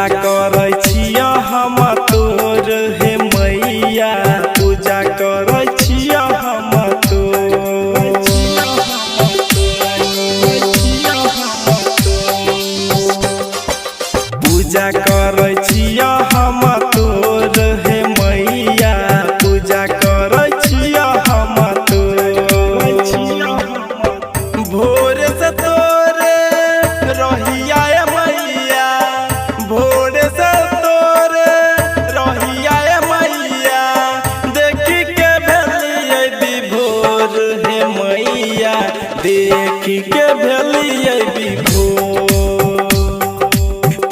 पूजा करै छिया हम तोर हे मैया पूजा करै छिया हम तोर पूजा करै छिया हम तोर हे मैया पूजा करै छिया हम तोर भोर से तोरे रहिया मैया भोर से तोरे रहिया मैया देखी के भेलिए विभोर हे मैया देखी के भेलिए विभोर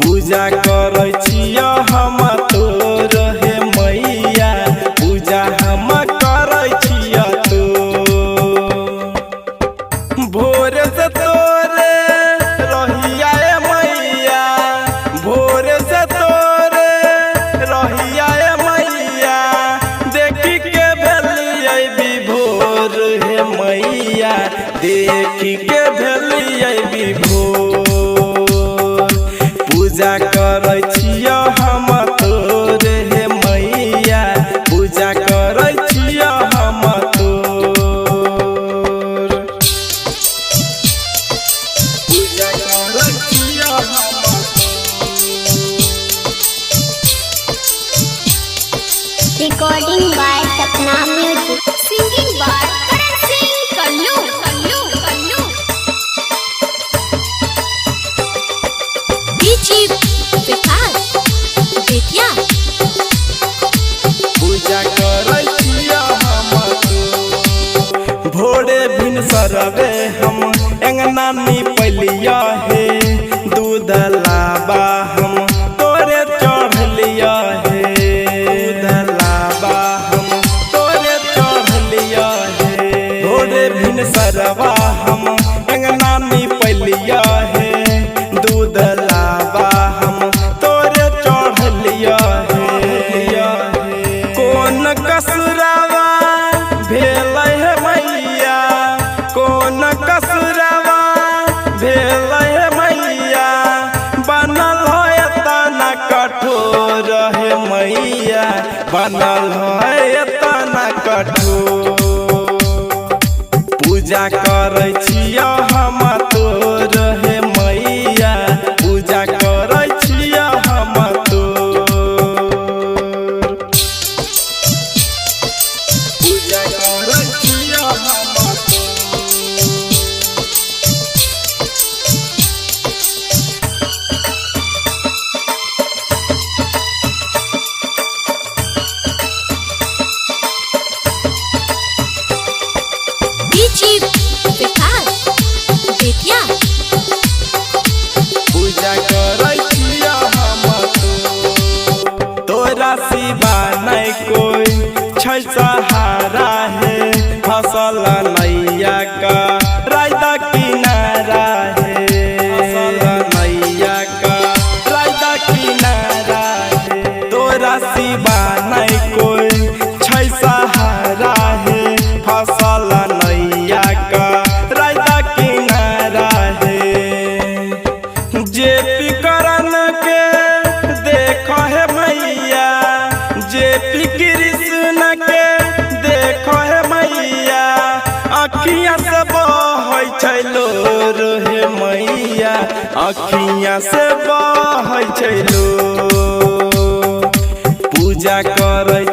पूजा करै छिया हम तोर हे मैया पूजा हम करै छिया तोर भोर से तोरे रहिया मैया भोर से तोरे रहिया मैया देखी के भेलिए विभोर हे मैया देखी के भेलिए विभोर पूजा करै छिया हम तोर हे मैया पूजा करै छिया हम तोर पूजा करै छिया हम Recording by Sapna Music. Singing by Karan Singh Kallu. DJ Vikas Vidya. पूजा करै छिया हम भोरे भिन सरवे हम अंगना निपलिया हे दूध लाबा हम तोरे चढ़लिया हे दूध लाबा हम तोरे चढ़लिया हे भोरे भिन सरवा हम अंगना निपलिया हे दूध लाबा हम तोरे चढ़लिया हे कौन कसुरावा भेलै हे मैया कौन कसुरावा भेलै हे मैया बनल है तना कठोर हे मैया बनल है तना कठोर पूजा करै छिया हम तोर हे मैया पूजा करै छिया हम तोर पूजा करै छिया हम DJ Vikas Vidya. पूजा करै छिया हम तोरा सिवा नहीं कोई छै सहारा है फसल नैया का रायदा किनारा है फसल नैया का रायदा किनारा है तोरा सिवा नहीं कोई छै सहारा है फसल नैया का रायदा किनारा है जे पी करन के देखो है मैया जे पी कृष्ण के देखो है मैया अखियाँ से बहै छै लोर हे मैया अखियाँ से बहै छै लोर पूजा करै